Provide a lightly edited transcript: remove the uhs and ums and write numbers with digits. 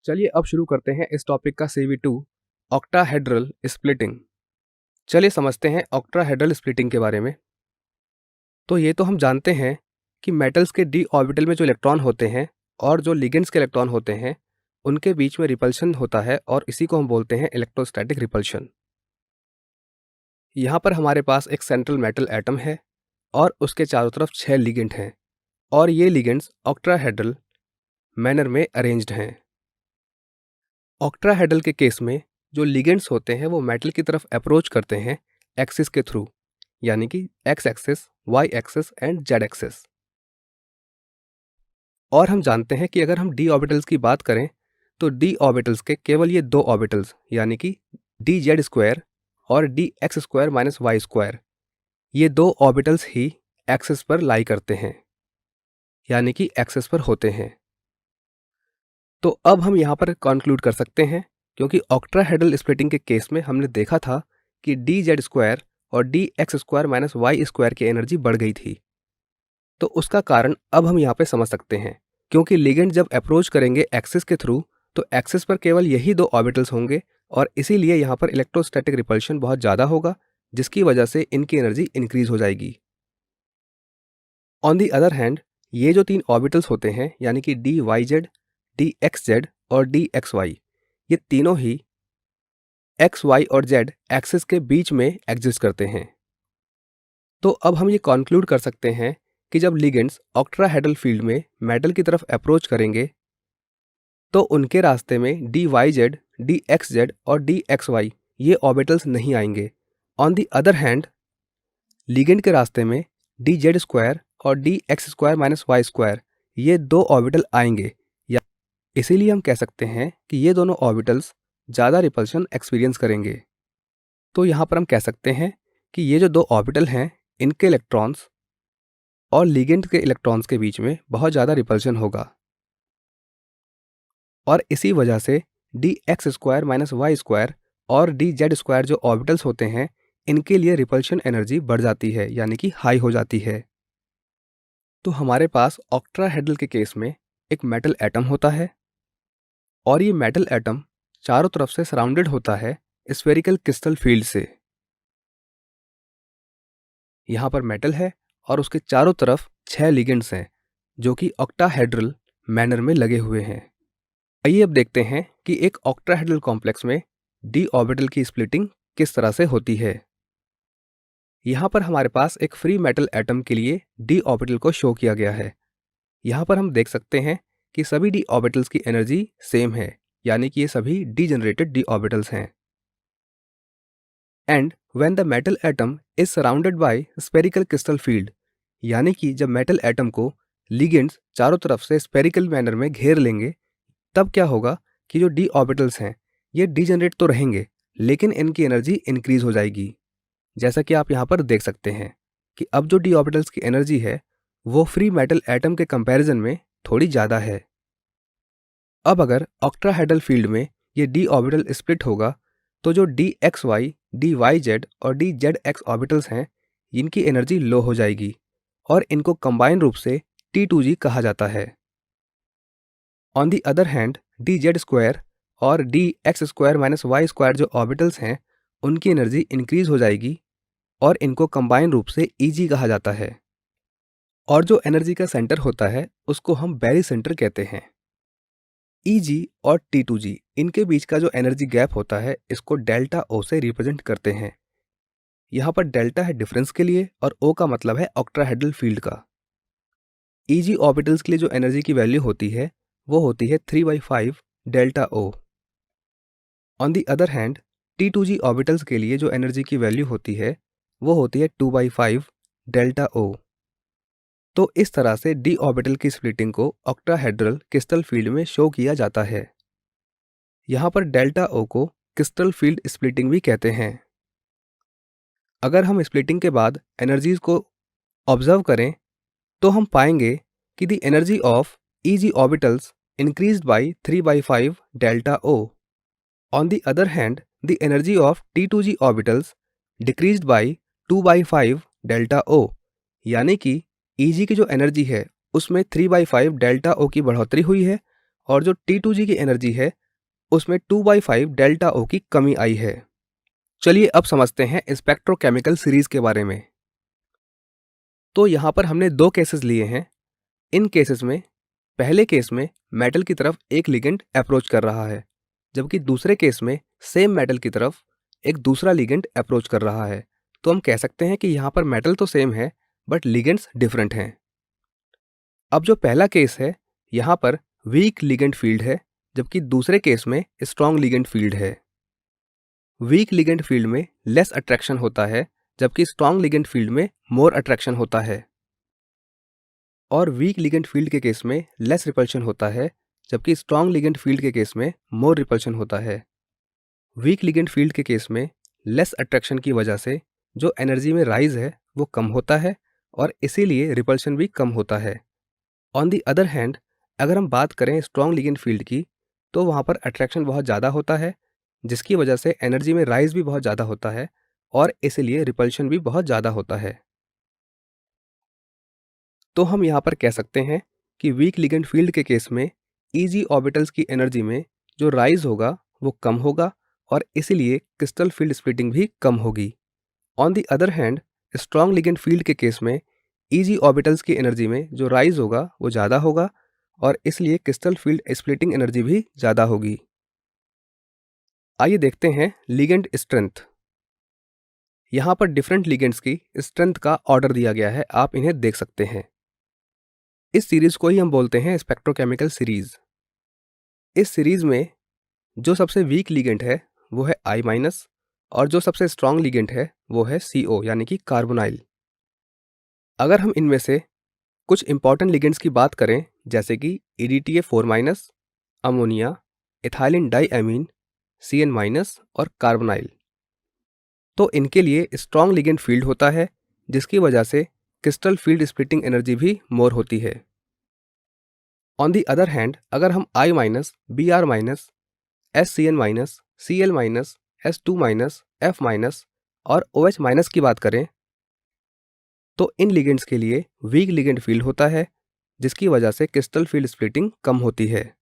चलिए अब शुरू करते हैं इस टॉपिक का CV2 ऑक्टाहेड्रल स्प्लिटिंग। चलिए समझते हैं ऑक्टाहेड्रल स्प्लिटिंग के बारे में। तो ये तो हम जानते हैं कि मेटल्स के डी ऑर्बिटल में जो इलेक्ट्रॉन होते हैं और जो लिगेंड्स के इलेक्ट्रॉन होते हैं उनके बीच में रिपल्शन होता है और इसी को हम बोलते हैं इलेक्ट्रोस्टैटिक रिपल्शन। यहाँ पर हमारे पास एक सेंट्रल मेटल एटम है और उसके चारों तरफ 6 लिगेंड हैं और ये लिगेंड्स ऑक्टाहेड्रल मैनर में अरेंज्ड हैं। ऑक्टाहेड्रल के केस में जो लिगेंड्स होते हैं वो मेटल की तरफ अप्रोच करते हैं एक्सिस के थ्रू, यानी कि x axis, y axis and z axis. और हम जानते हैं कि अगर हम डी ऑर्बिटल्स की बात करें तो डी ऑर्बिटल्स के केवल ये 2 ऑर्बिटल्स यानी कि डी जेड स्क्वायर और d x square minus y square, ये 2 ऑर्बिटल्स ही एक्सिस पर लाई करते हैं, यानी कि एक्सिस पर होते हैं। तो अब हम यहाँ पर कंक्लूड कर सकते हैं, क्योंकि ऑक्टाहेड्रल स्प्लिटिंग के केस में हमने देखा था कि डी जेड स्क्वायर और d x square minus y square की एनर्जी बढ़ गई थी। तो उसका कारण अब हम यहाँ पे समझ सकते हैं, क्योंकि लिगेंड जब अप्रोच करेंगे एक्सिस के थ्रू तो एक्सिस पर केवल यही 2 ऑर्बिटल्स होंगे और इसीलिए यहाँ पर इलेक्ट्रोस्टैटिक रिपल्शन बहुत ज़्यादा होगा, जिसकी वजह से इनकी एनर्जी इंक्रीज हो जाएगी। ऑन दी अदर हैंड ये जो 3 ऑर्बिटल्स होते हैं यानी कि d y z, d x z और डी एक्स वाई, ये तीनों ही एक्स वाई और जेड एक्सिस के बीच में एग्जिस्ट करते हैं। तो अब हम ये कंक्लूड कर सकते हैं कि जब लिगेंड्स ऑक्टाहेड्रल फील्ड में मेटल की तरफ अप्रोच करेंगे तो उनके रास्ते में d y z, d x z और डी एक्स वाई ये ऑर्बिटल्स नहीं आएंगे। On the other hand ligand के रास्ते में डी जेड स्क्वायर और d x square minus y square ये 2 ऑर्बिटल आएंगे, या इसीलिए हम कह सकते हैं कि ये दोनों ऑर्बिटल्स ज़्यादा रिपल्शन एक्सपीरियंस करेंगे। तो यहाँ पर हम कह सकते हैं कि ये जो 2 ऑर्बिटल हैं इनके इलेक्ट्रॉन्स और लिगेंड के इलेक्ट्रॉन्स के बीच में बहुत ज़्यादा रिपल्शन होगा और इसी वजह से d x square minus y square और डी जेड स्क्वायर जो ऑर्बिटल्स होते हैं इनके लिए रिपल्शन एनर्जी बढ़ जाती है, यानी कि हाई हो जाती है। तो हमारे पास ऑक्टाहेड्रल के केस में एक मेटल एटम होता है और ये मेटल एटम चारों तरफ से सराउंडेड होता है स्फेरिकल क्रिस्टल फील्ड से। यहाँ पर मेटल है और उसके चारों तरफ 6 लिगेंड्स हैं जो कि ऑक्टाहेड्रल मैनर में लगे हुए हैं। आइए अब देखते हैं कि एक ऑक्टाहेड्रल कॉम्प्लेक्स में डी ऑर्बिटल की स्प्लिटिंग किस तरह से होती है। यहाँ पर हमारे पास एक फ्री मेटल एटम के लिए डी ऑर्बिटल को शो किया गया है। यहाँ पर हम देख सकते हैं कि सभी डी ऑर्बिटल्स की एनर्जी सेम है, यानी कि ये सभी डीजेनरेटेड डी ऑर्बिटल्स हैं। And when the metal atom is surrounded by spherical crystal field, यानी कि जब मेटल एटम को लिगेंड्स चारों तरफ से स्फेरिकल मैनर में घेर लेंगे, तब क्या होगा कि जो डी ऑर्बिटल्स हैं ये डीजेनरेट तो रहेंगे लेकिन इनकी एनर्जी इंक्रीज हो जाएगी। जैसा कि आप यहाँ पर देख सकते हैं कि अब जो डी ऑर्बिटल्स की एनर्जी है वो फ्री मेटल एटम के कंपैरिजन में थोड़ी ज़्यादा है। अब अगर ऑक्टाहेड्रल फील्ड में ये डी ऑर्बिटल स्प्लिट होगा तो जो d x y, d y z और डी जेड एक्स ऑर्बिटल्स हैं इनकी एनर्जी लो हो जाएगी और इनको कंबाइन रूप से T2G कहा जाता है। On the other hand d z square और d x square minus y square जो ऑर्बिटल्स हैं उनकी एनर्जी इंक्रीज हो जाएगी और इनको कंबाइन रूप से EG कहा जाता है। और जो एनर्जी का सेंटर होता है उसको हम बैरी सेंटर कहते हैं। EG और T2G इनके बीच का जो एनर्जी गैप होता है इसको डेल्टा O से रिप्रेजेंट करते हैं। यहाँ पर डेल्टा है डिफरेंस के लिए और O का मतलब है ऑक्टाहेड्रल फील्ड का। EG ऑर्बिटल्स के लिए जो एनर्जी की वैल्यू होती है वो होती है 3/5 delta O। On the other hand T2G orbitals के लिए जो एनर्जी की वैल्यू होती है वो होती है 2/5 डेल्टा O। तो इस तरह से डी ऑर्बिटल की स्प्लिटिंग को ऑक्टाहेड्रल क्रिस्टल फील्ड में शो किया जाता है। यहाँ पर डेल्टा O को क्रिस्टल फील्ड स्प्लिटिंग भी कहते हैं। अगर हम स्प्लिटिंग के बाद एनर्जीज को ऑब्जर्व करें तो हम पाएंगे कि the energy of EG orbitals increased by 3/5 delta O। On the other hand the energy of T2G orbitals decreased bye 2/5 delta O, यानी कि EG की जो एनर्जी है उसमें 3/5 डेल्टा O की बढ़ोतरी हुई है और जो T2G की एनर्जी है उसमें 2/5 डेल्टा O की कमी आई है। चलिए अब समझते हैं स्पेक्ट्रोकेमिकल सीरीज के बारे में। तो यहाँ पर हमने दो केसेस लिए हैं। इन केसेस में पहले केस में मेटल की तरफ एक लिगेंड अप्रोच कर रहा है, जबकि दूसरे केस में सेम मेटल की तरफ एक दूसरा लिगेंड अप्रोच कर रहा है। तो हम कह सकते हैं कि यहाँ पर मेटल तो सेम है बट लिगेंड्स डिफरेंट हैं। अब जो पहला केस है यहाँ पर वीक लिगेंड फील्ड है, जबकि दूसरे केस में स्ट्रॉन्ग लिगेंड फील्ड है। वीक लिगेंड फील्ड में लेस अट्रैक्शन होता है, जबकि स्ट्रॉन्ग लिगेंड फील्ड में मोर अट्रैक्शन होता है। और वीक लिगेंड फील्ड के केस में लेस रिपल्शन होता है, जबकि स्ट्रॉन्ग लिगेंड फील्ड के केस में मोर रिपल्शन होता है। वीक लिगेंड फील्ड के केस में लेस अट्रैक्शन की वजह से जो एनर्जी में राइज है वो कम होता है और इसीलिए रिपल्शन भी कम होता है। ऑन दी अदर हैंड अगर हम बात करें स्ट्रॉन्ग लिगेंड फील्ड की, तो वहाँ पर अट्रैक्शन बहुत ज़्यादा होता है, जिसकी वजह से एनर्जी में राइज भी बहुत ज़्यादा होता है और इसीलिए रिपल्शन भी बहुत ज़्यादा होता है। तो हम यहाँ पर कह सकते हैं कि वीक लिगेंड फील्ड के केस में ईजी ऑर्बिटल्स की एनर्जी में जो राइज होगा वो कम होगा और इसीलिए क्रिस्टल फील्ड स्प्लिटिंग भी कम होगी। On the other hand strong ligand field के केस में ईजी ऑर्बिटल्स की एनर्जी में जो राइज होगा वो ज़्यादा होगा और इसलिए क्रिस्टल फील्ड स्प्लिटिंग एनर्जी भी ज़्यादा होगी। आइए देखते हैं लिगेंड स्ट्रेंथ। यहाँ पर डिफरेंट लिगेंड्स की स्ट्रेंथ का ऑर्डर दिया गया है, आप इन्हें देख सकते हैं। इस सीरीज को ही हम बोलते हैं स्पेक्ट्रोकेमिकल सीरीज। इस सीरीज में जो सबसे वीक लिगेंड है वो है I- और जो सबसे स्ट्रॉन्ग लिगेंड है वो है CO यानी कि कार्बोनाइल। अगर हम इनमें से कुछ इंपॉर्टेंट लिगेंड्स की बात करें जैसे कि EDTA4-, अमोनिया, इथाइलिन डाइअमीन, CN- और कार्बोनाइल, तो इनके लिए स्ट्रॉन्ग लिगेंड फील्ड होता है, जिसकी वजह से क्रिस्टल फील्ड स्प्लिटिंग एनर्जी भी मोर होती है। ऑन दी अदर हैंड अगर हम I-, Br-, SCN-, Cl-, S2-, F- और OH- की बात करें तो इन लिगेंड्स के लिए वीक लिगेंड फील्ड होता है, जिसकी वजह से क्रिस्टल फील्ड स्प्लिटिंग कम होती है।